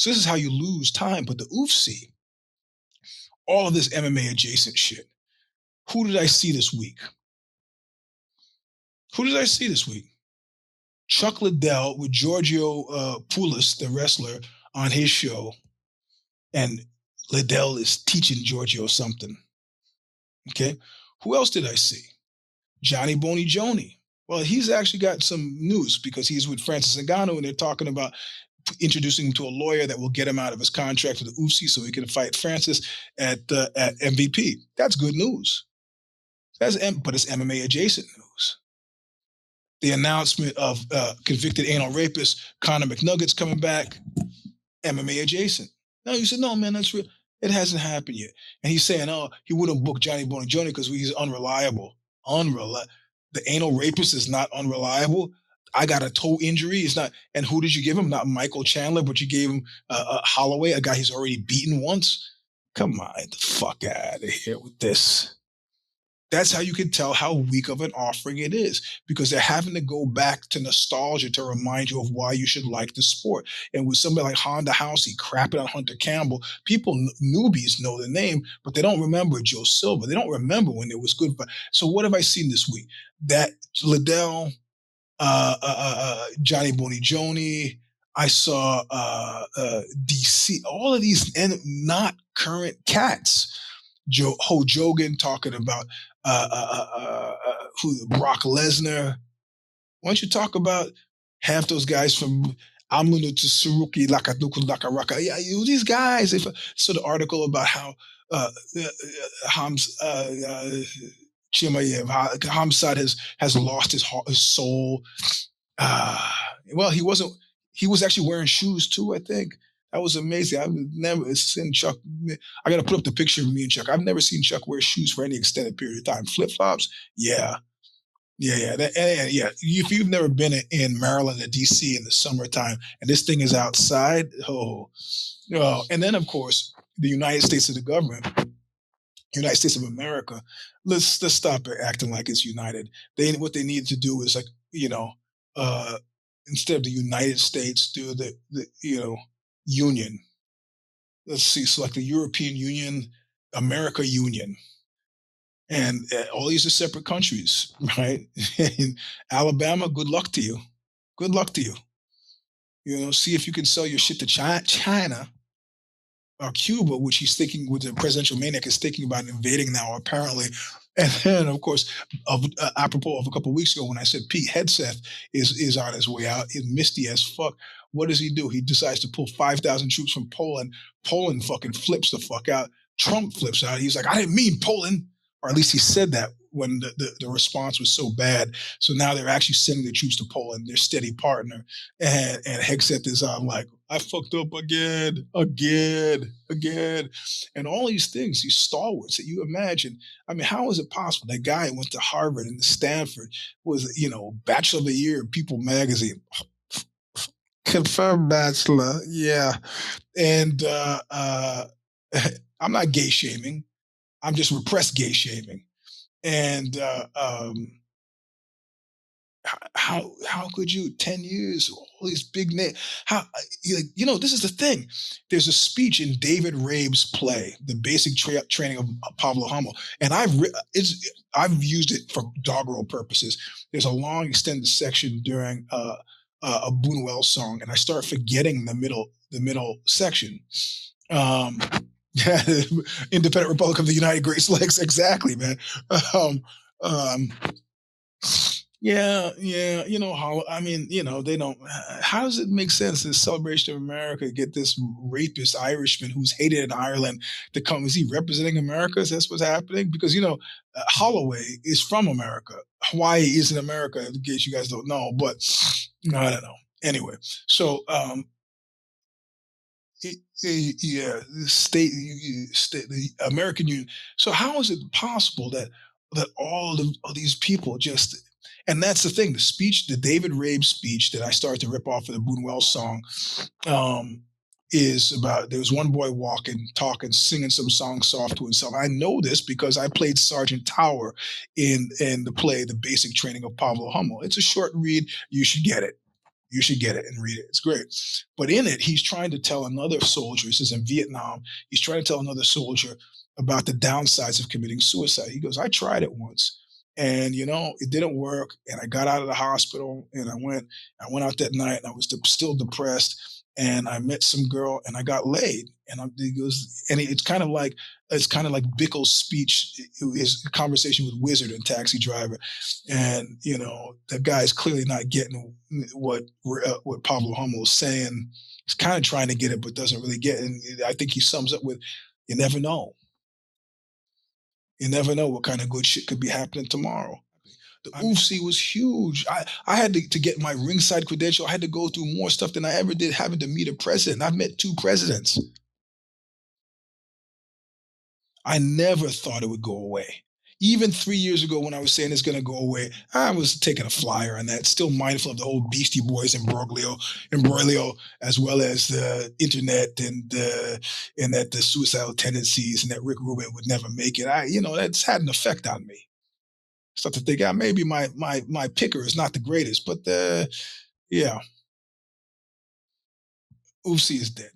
So this is how you lose time. But the UFC, all of this MMA adjacent shit. Who did I see this week? Chuck Liddell with Giorgio Poulos, the wrestler, on his show. And Liddell is teaching Giorgio something. Okay. Who else did I see? Johnny Boney Joni. Well, he's actually got some news because he's with Francis Ngannou and they're talking about introducing him to a lawyer that will get him out of his contract with the UFC so he can fight Francis at MVP. That's good news. But it's MMA adjacent news. The announcement of convicted anal rapist Conor McNuggets coming back, MMA adjacent. No, you said, no, man, that's real. It hasn't happened yet. And he's saying, oh, he wouldn't book Johnny Boney Joni because he's unreliable. The anal rapist is not unreliable. I got a toe injury. It's not. And who did you give him? Not Michael Chandler, but you gave him Holloway, a guy he's already beaten once. Come on, get the fuck out of here with this. That's how you can tell how weak of an offering it is, because they're having to go back to nostalgia to remind you of why you should like the sport. And with somebody like Honda Housey crapping on Hunter Campbell, people, newbies know the name, but they don't remember Joe Silva. They don't remember when it was good. So what have I seen this week? That Liddell, Johnny Boney Joni, I saw DC, all of these and not current cats. Ho Jogan talking about Brock Lesnar. Why don't you talk about half those guys from Amunu to Suruki, Lakaduku, Lakaraka? Yeah, these guys. So the article about how Hamzat has lost his soul. Well, he was actually wearing shoes too, I think. That was amazing. I've never seen Chuck. I got to put up the picture of me and Chuck. I've never seen Chuck wear shoes for any extended period of time. Flip-flops? Yeah. If you've never been in Maryland or DC in the summertime and this thing is outside, and then, of course, the United States of the government, United States of America, let's stop acting like it's united. What they need to do is instead of the United States, do the Union. Let's see, select the European Union, America Union. And all these are separate countries, right? In Alabama, good luck to you. Good luck to you. See if you can sell your shit to China or Cuba, which he's thinking, with the presidential maniac is thinking about invading now, apparently. And then, of course, apropos of a couple of weeks ago when I said Pete Hegseth is on his way out, he's misty as fuck. What does he do? He decides to pull 5,000 troops from Poland. Poland fucking flips the fuck out. Trump flips out. He's like, I didn't mean Poland. Or at least he said that when the response was so bad. So now they're actually sending the troops to Poland, their steady partner. And Hegseth is on like, I fucked up again. And all these things, these stalwarts that you imagine. I mean, how is it possible? That guy went to Harvard and Stanford, was, Bachelor of the Year, People magazine. Confirmed bachelor, yeah. And I'm not gay shaming. I'm just repressed gay shaming. And how could you, 10 years, all these big names, this is the thing. There's a speech in David Rabe's play, The Basic Training of Pablo Hummel, and I've used it for doggerel purposes. There's a long extended section during a Buñuel song, and I start forgetting the middle section. Independent Republic of the United Great Lakes, exactly, man. They don't. How does it make sense, this celebration of America, get this rapist Irishman who's hated in Ireland to come? Is he representing America? Is that what's happening? Because, Holloway is from America. Hawaii isn't America, in case you guys don't know, but I don't know. Anyway, so, the American Union. So how is it possible that all of these people just, and that's the thing, the David Rabe speech that I started to rip off of the Buñuel song, is about, there was one boy walking, talking, singing some song soft to himself. I know this because I played Sergeant Tower in the play, The Basic Training of Pablo Hummel. It's a short read. You should get it. You should get it and read it. It's great. But in it, he's trying to tell another soldier, this is in Vietnam, he's trying to tell another soldier about the downsides of committing suicide. He goes, I tried it once. And it didn't work. And I got out of the hospital and I went out that night and I was still depressed. And I met some girl and I got laid. And he goes, and it's kind of like Bickle's speech, his conversation with Wizard and Taxi Driver. And the guy's clearly not getting what Pablo Hummel is saying. He's kind of trying to get it, but doesn't really get it. And I think he sums up with, you never know. You never know what kind of good shit could be happening tomorrow. The UFC was huge. I had to get my ringside credential. I had to go through more stuff than I ever did having to meet a president. I've met 2 presidents. I never thought it would go away. Even 3 years ago when I was saying it's going to go away, I was taking a flyer on that, still mindful of the whole Beastie Boys embroglio, as well as the internet and that the suicidal tendencies and that Rick Rubin would never make it. That's had an effect on me. Start to think, maybe my picker is not the greatest, but yeah, UFC is dead.